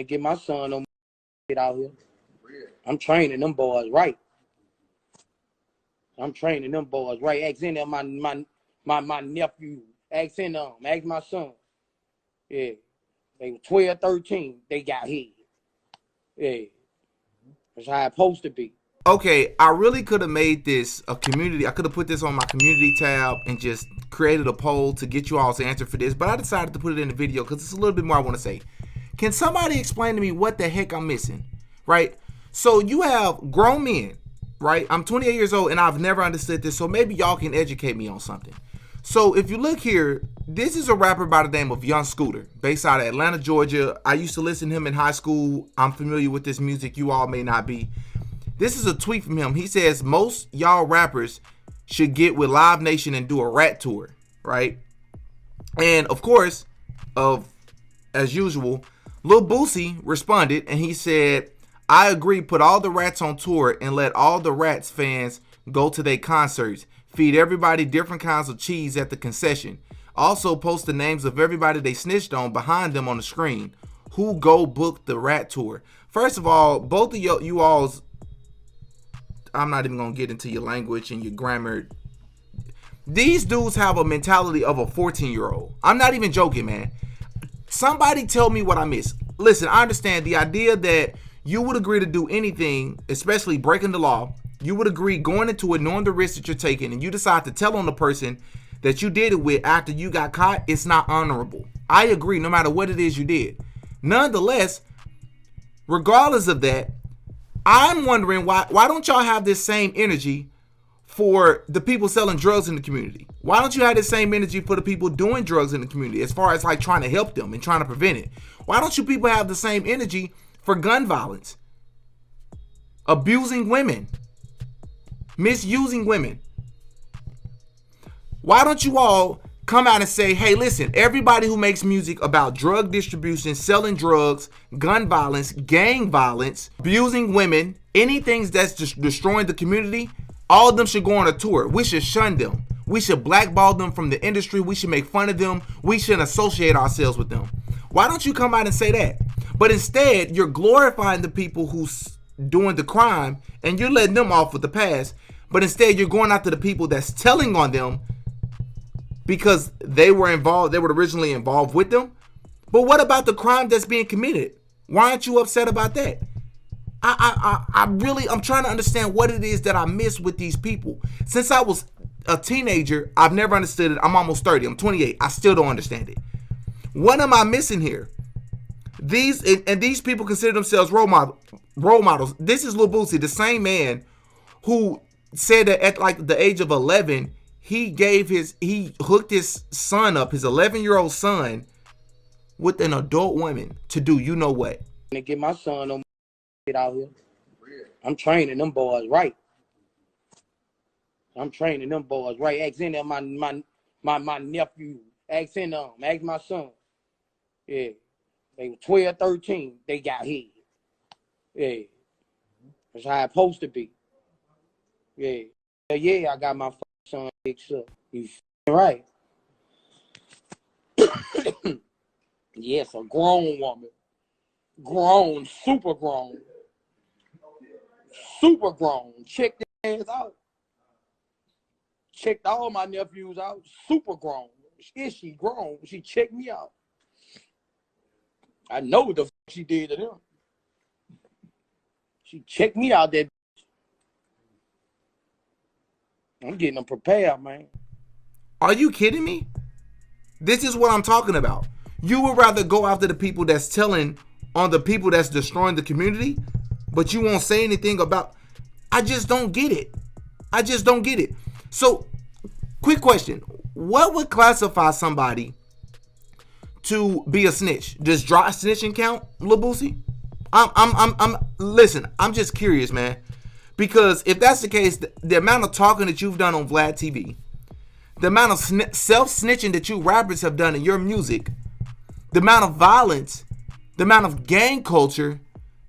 Get my son no get out here. I'm training them boys right. I'm training them boys right. Ask in there my nephew. Ask in them. Ask my son. Yeah. They were 12, 13. They got hit. Yeah. That's how it's supposed to be. Okay, I really could have made this a community. I could have put this on my community tab and just created a poll to get you all's answer for this, but I decided to put it in the video because it's a little bit more I want to say. Can somebody explain to me what the heck I'm missing, right? So you have grown men, right? I'm 28 years old and I've never understood this, so maybe y'all can educate me on something. So if you look here, this is a rapper by the name of Young Scooter, based out of Atlanta, Georgia. I used to listen to him in high school. I'm familiar with this music. You all may not be. This is a tweet from him. He says, most y'all rappers should get with Live Nation and do a rat tour, right? And of course, as usual, Lil Boosie responded and he said, I agree, put all the rats on tour and let all the rats fans go to their concerts. Feed everybody different kinds of cheese at the concession. Also post the names of everybody they snitched on behind them on the screen. Who go book the rat tour? First of all, both of you all's, I'm not even going to get into your language and your grammar. These dudes have a mentality of a 14-year-old. I'm not even joking, man. Somebody tell me what I missed. Listen, I understand the idea that you would agree to do anything, especially breaking the law. You would agree going into it knowing the risk that you're taking, and you decide to tell on the person that you did it with after you got caught. It's not honorable. I agree, no matter what it is you did. Nonetheless, regardless of that, I'm wondering why don't y'all have this same energy for the people selling drugs in the community? Why don't you have the same energy for the people doing drugs in the community as far as like trying to help them and trying to prevent it? Why don't you people have the same energy for gun violence, abusing women, misusing women? Why don't you all come out and say, hey, listen, everybody who makes music about drug distribution, selling drugs, gun violence, gang violence, abusing women, anything that's just destroying the community, all of them should go on a tour. We should shun them. We should blackball them from the industry. We should make fun of them. We shouldn't associate ourselves with them. Why don't you come out and say that? But instead, you're glorifying the people who's doing the crime and you're letting them off with the pass. But instead, you're going after the people that's telling on them because they were involved, they were originally involved with them. But what about the crime that's being committed? Why aren't you upset about that? I'm trying to understand what it is that I miss with these people. Since I was a teenager, I've never understood it. I'm almost 30. I'm 28. I still don't understand it. What am I missing here? These people consider themselves role models. This is Lil Boosie, the same man who said that at like the age of 11, he hooked his son up, his 11-year-old son, with an adult woman to do you know what. Get my son no get out here. I'm training them boys right. I'm training them boys right. Ask in there my nephew. Ask in them. Ask my son. Yeah. They were 12, 13. They got hit. Yeah. That's how it's supposed to be. Yeah. Yeah, I got my son fixed up. You right. Yes, a grown woman. Grown, super grown. Super grown. Check their ass out. Checked all my nephews out. Super grown. Is she grown? She checked me out. I know what the she did to them. She checked me out there. I'm getting them prepared, man. Are you kidding me? This is what I'm talking about. You would rather go after the people that's telling on the people that's destroying the community, but you won't say anything about. I just don't get it. I just don't get it. So, quick question. What would classify somebody to be a snitch? Does dry snitching count, Lil Boosie? Listen, I'm just curious, man. Because if that's the case, the amount of talking that you've done on Vlad TV, the amount of self-snitching that you rappers have done in your music, the amount of violence, the amount of gang culture,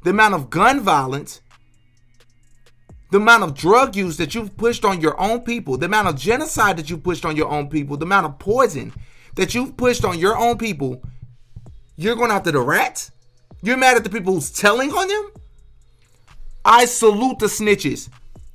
the amount of gun violence, the amount of drug use that you've pushed on your own people, the amount of genocide that you've pushed on your own people, the amount of poison that you've pushed on your own people, you're going after the rats? You're mad at the people who's telling on them? I salute the snitches.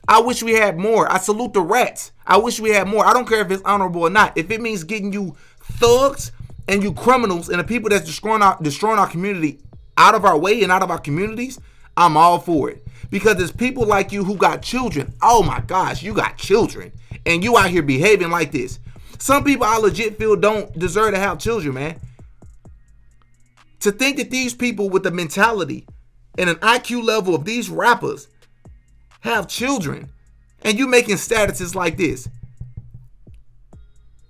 I wish we had more. I salute the rats. I wish we had more. I don't care if it's honorable or not. If it means getting you thugs and you criminals and the people that's destroying our community out of our way and out of our communities, I'm all for it. Because there's people like you who got children. Oh my gosh, you got children. And you out here behaving like this. Some people I legit feel don't deserve to have children, man. To think that these people with the mentality and an IQ level of these rappers have children, and you making statuses like this.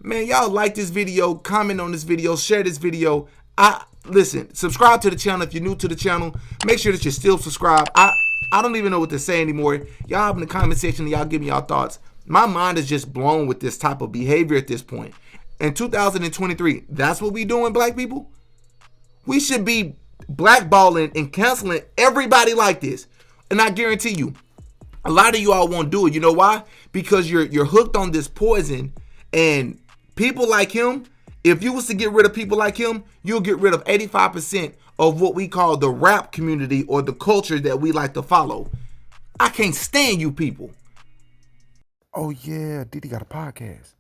Man, y'all like this video, comment on this video, share this video. Listen, subscribe to the channel if you're new to the channel. Make sure that you're still subscribed. I don't even know what to say anymore. Y'all have in the comment section, y'all give me y'all thoughts. My mind is just blown with this type of behavior at this point. In 2023, that's what we doing, black people? We should be blackballing and canceling everybody like this. And I guarantee you, a lot of you all won't do it. You know why? Because you're hooked on this poison, and people like him, if you was to get rid of people like him, you'll get rid of 85% of what we call the rap community or the culture that we like to follow. I can't stand you people. Oh yeah, Diddy got a podcast.